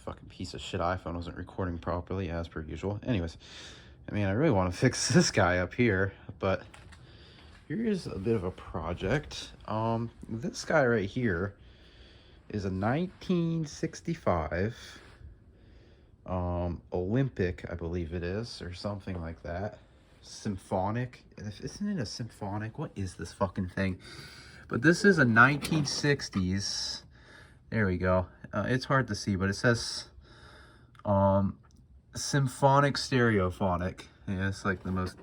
fucking piece of shit iPhone wasn't recording properly as per usual. Anyways, I mean, I really want to fix this guy up here, but here's a bit of a project. This guy right here is a 1965 Olympic, I believe it is, or something like that. Symphonic. Isn't it a symphonic? What is this fucking thing? But this is a 1960s. There we go. It's hard to see, but it says symphonic stereophonic. Yeah, it's like the most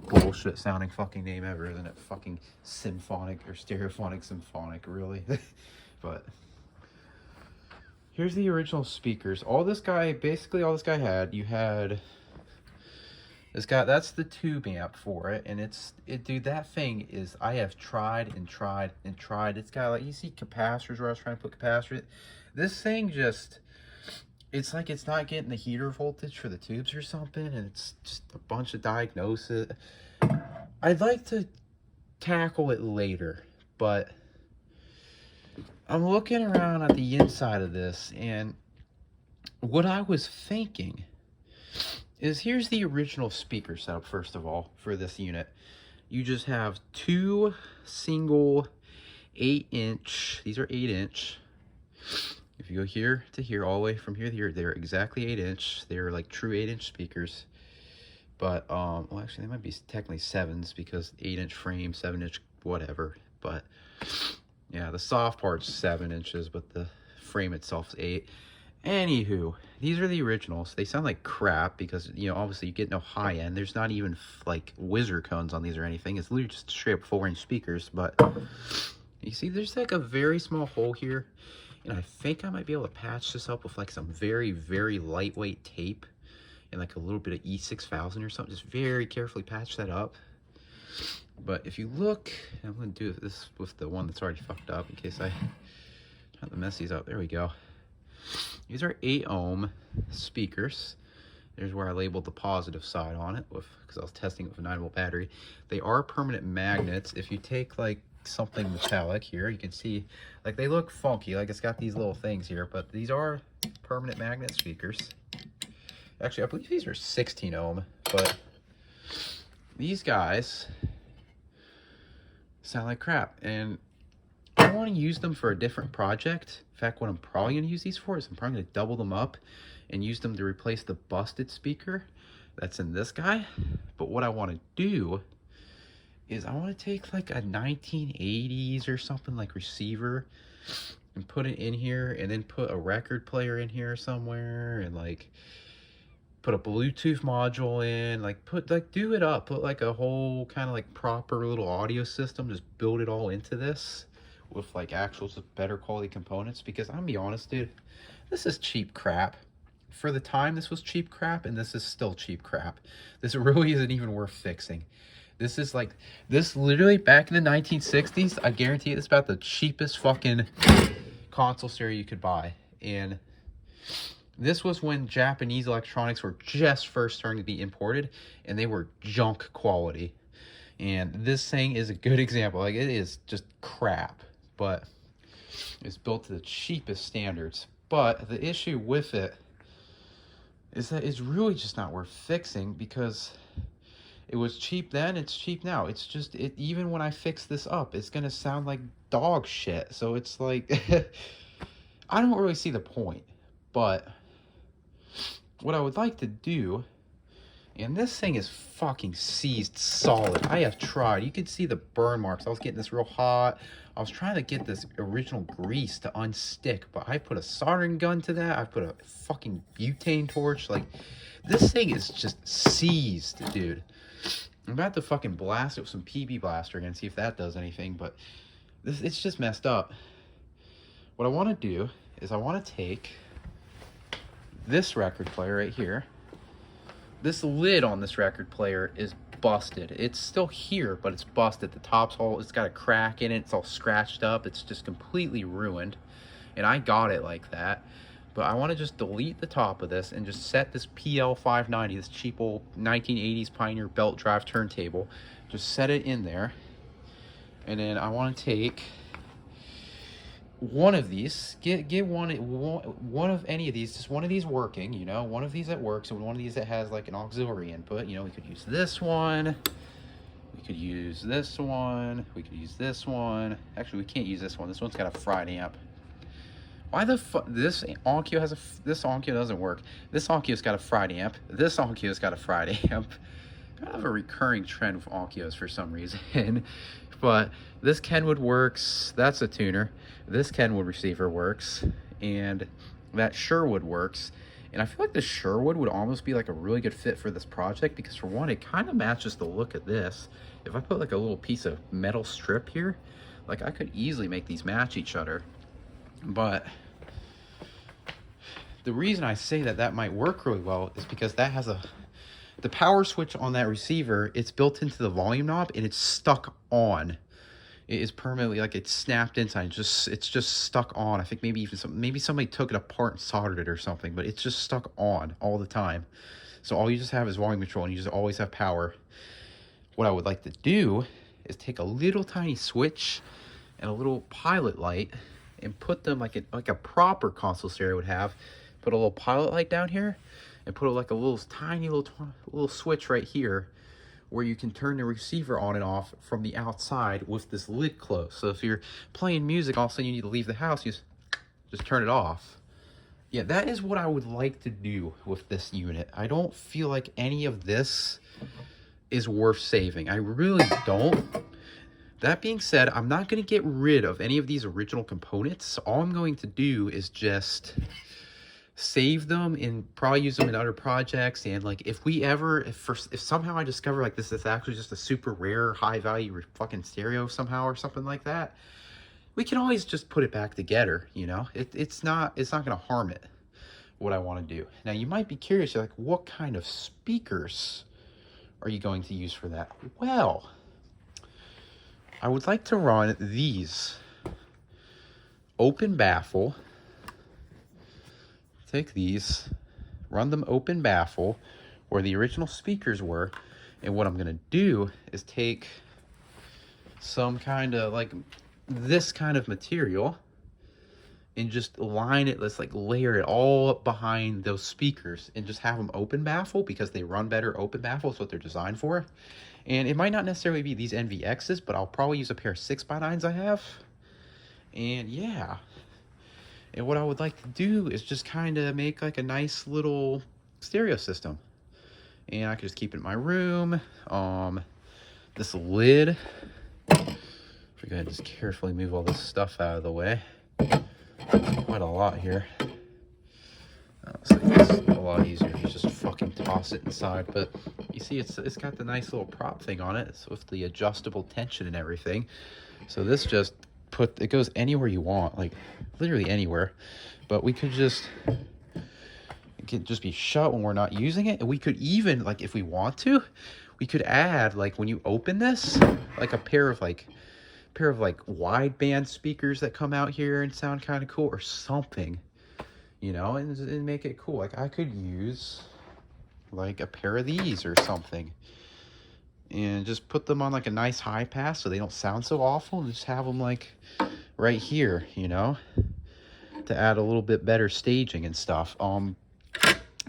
bullshit sounding fucking name ever, isn't it? Fucking symphonic or stereophonic symphonic, really. But here's the original speakers. Basically all this guy had, you had this guy, that's the tube amp for it, and dude, that thing is, I have tried and tried and tried. It's got, like, you see capacitors where I was trying to put capacitors. This thing just, it's like it's not getting the heater voltage for the tubes or something, and it's just a bunch of diagnosis. I'd like to tackle it later, but I'm looking around at the inside of this, and what I was thinking is, here's the original speaker setup, first of all, for this unit. You just have two single 8-inch, these are 8-inch. If you go here to here, all the way from here to here, they're exactly 8-inch. They're like true 8-inch speakers. But, well, actually, they might be technically 7s, because 8-inch frame, 7-inch whatever. But, yeah, the soft part's 7 inches, but the frame itself is 8. Anywho, these are the originals. They sound like crap because, you know, obviously you get no high end. There's not even like whizzer cones on these or anything. It's literally just straight up 4-inch speakers. But you see, there's like a very small hole here, and I think I might be able to patch this up with like some very, very lightweight tape and like a little bit of E6000 or something. Just very carefully patch that up. But if you look, I'm going to do this with the one that's already fucked up in case I try to mess these up. There we go. These are 8 ohm speakers. There's where I labeled the positive side on it because I was testing it with a 9-volt battery. They are permanent magnets. If you take like something metallic here, you can see like they look funky, like it's got these little things here, but these are permanent magnet speakers. Actually, I believe these are 16 ohm, but these guys sound like crap, and I want to use them for a different project. In fact, what I'm probably going to use these for is I'm probably going to double them up and use them to replace the busted speaker that's in this guy. But what I want to do is I want to take like a 1980s or something like receiver and put it in here, and then put a record player in here somewhere, and like put a Bluetooth module in, like do it up, put like a whole kind of like proper little audio system, just build it all into this with like actual better quality components. Because I'm gonna be honest, dude, this is cheap crap. For the time, this was cheap crap, and this is still cheap crap. This really isn't even worth fixing. This is like, this literally back in the 1960s, I guarantee it's about the cheapest fucking console stereo you could buy. And this was when Japanese electronics were just first starting to be imported, and they were junk quality. And this thing is a good example. Like, it is just crap, but it's built to the cheapest standards. But the issue with it is that it's really just not worth fixing, because it was cheap then, it's cheap now. It's just, even when I fix this up, it's gonna sound like dog shit. So it's like, I don't really see the point. But what I would like to do, and this thing is fucking seized solid. I have tried. You can see the burn marks. I was getting this real hot. I was trying to get this original grease to unstick, but I put a soldering gun to that. I put a fucking butane torch. Like, this thing is just seized, dude. I'm about to fucking blast it with some PB blaster and see if that does anything, but it's just messed up. What I want to do is I want to take this record player right here. This lid on this record player is busted. It's still here, but it's busted. The top's all, it's got a crack in it. It's all scratched up. It's just completely ruined. And I got it like that. But I want to just delete the top of this and just set this PL590, this cheapo 1980s Pioneer belt drive turntable. Just set it in there. And then I want to take one of these, get one of any of these, just one of these working, you know, one of these that works, and one of these that has like an auxiliary input. You know, we could use this one, we could use this one, we could use this one. Actually, we can't use this one. This one's got a fried amp. Why the fuck? This Onkyo has this Onkyo doesn't work. This Onkyo's got a fried amp. This Onkyo's got a fried amp. Kind of a recurring trend with Onkyos for some reason. But this Kenwood works. That's a tuner. This Kenwood receiver works, and that Sherwood works. And I feel like the Sherwood would almost be like a really good fit for this project because, for one, it kind of matches the look of this. If I put like a little piece of metal strip here, like I could easily make these match each other. But the reason I say that that might work really well is because that has the power switch on that receiver. It's built into the volume knob and it's stuck on. It is permanently, like, it's snapped inside. It's just stuck on. I think maybe even maybe somebody took it apart and soldered it or something, but it's just stuck on all the time. So all you just have is volume control, and you just always have power. What I would like to do is take a little tiny switch and a little pilot light and put them like a proper console stereo would have. Put a little pilot light down here and put like a little tiny little switch right here where you can turn the receiver on and off from the outside with this lid closed. So if you're playing music, all of a sudden you need to leave the house, you just turn it off. Yeah, that is what I would like to do with this unit. I don't feel like any of this is worth saving. I really don't. That being said, I'm not going to get rid of any of these original components. All I'm going to do is just save them and probably use them in other projects. And like, if somehow I discover like this is actually just a super rare high value fucking stereo somehow or something like that, we can always just put it back together. You know, it's not going to harm it, what I want to do. Now you might be curious, you're like, what kind of speakers are you going to use for that? Well, I would like to run these open baffle. Take these, run them open baffle where the original speakers were. And what I'm going to do is take some kind of like this kind of material and just line it, let's like layer it all up behind those speakers and just have them open baffle because they run better open baffle. Is what they're designed for. And it might not necessarily be these NVXs, but I'll probably use a pair of 6x9s I have. And yeah. And what I would like to do is just kind of make like a nice little stereo system. And I could just keep it in my room. This lid. If we go ahead and just carefully move all this stuff out of the way. Quite a lot here. So it's a lot easier to just fucking toss it inside. But you see, it's got the nice little prop thing on it. It's with the adjustable tension and everything. So this just it goes anywhere you want, like literally anywhere. But we could just, it could just be shut when we're not using it. And we could even, like, if we want to, we could add, like, when you open this, like a pair of wideband speakers that come out here and sound kind of cool or something, you know, and make it cool. Like I could use like a pair of these or something and just put them on like a nice high pass so they don't sound so awful, and just have them like right here, you know, to add a little bit better staging and stuff.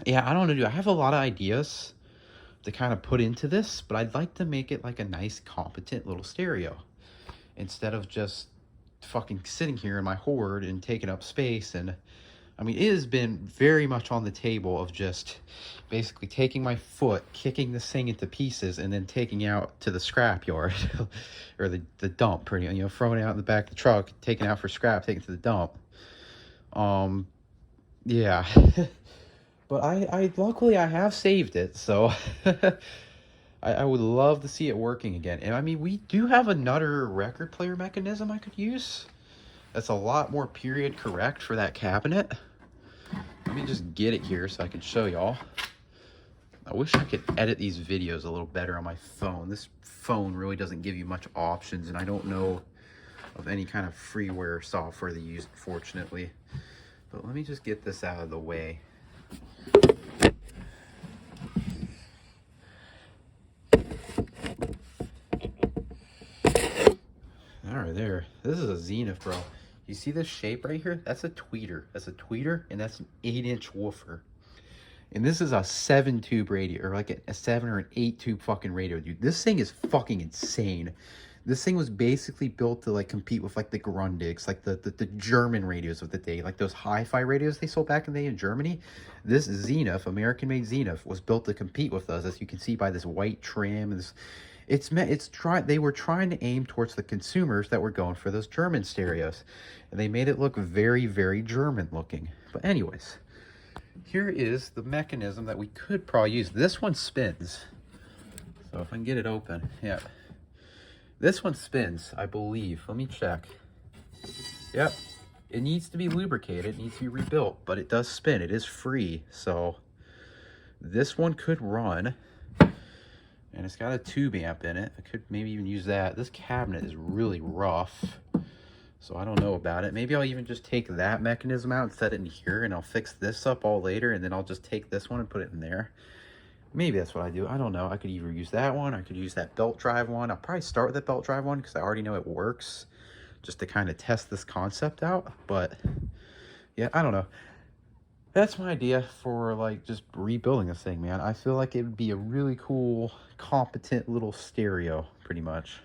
Yeah, I don't know, dude. I have a lot of ideas to kind of put into this, but I'd like to make it like a nice competent little stereo instead of just fucking sitting here in my hoard and taking up space. And I mean, it has been very much on the table of just basically taking my foot, kicking this thing into pieces, and then taking out to the scrap yard or the dump, pretty, you know, throwing it out in the back of the truck, taking it out for scrap, taking it to the dump. Yeah. But I luckily I have saved it, so I would love to see it working again. And I mean, we do have another record player mechanism I could use that's a lot more period correct for that cabinet. Let me just get it here so I can show y'all. I wish I could edit these videos a little better on my phone. This phone really doesn't give you much options, and I don't know of any kind of freeware software they use, fortunately. But let me just get this out of the way. All right, there. This is a Zenith, bro. You see this shape right here? That's a tweeter. That's a tweeter, and that's an 8-inch woofer. And this is a 7-tube radio, or like a 7 or an 8-tube fucking radio, dude. This thing is fucking insane. This thing was basically built to like compete with like the Grundigs, like the German radios of the day, like those hi-fi radios they sold back in the day in Germany. This Zenith, American-made Zenith, was built to compete with those, as you can see by this white trim and this. They were trying to aim towards the consumers that were going for those German stereos, and they made it look very, very German looking. But anyways, here is the mechanism that we could probably use. This one spins, so if I can get it open, yeah. This one spins, I believe. Let me check. Yep. It needs to be lubricated. It needs to be rebuilt, but it does spin. It is free. So this one could run. And it's got a tube amp in it. I could maybe even use that. This cabinet is really rough, so I don't know about it. Maybe I'll even just take that mechanism out and set it in here, and I'll fix this up all later, and then I'll just take this one and put it in there. Maybe that's what I do. I don't know. I could either use that one. I could use that belt drive one. I'll probably start with the belt drive one because I already know it works, just to kind of test this concept out. But yeah, I don't know. That's my idea for like just rebuilding this thing, man. I feel like it would be a really cool, competent little stereo, pretty much.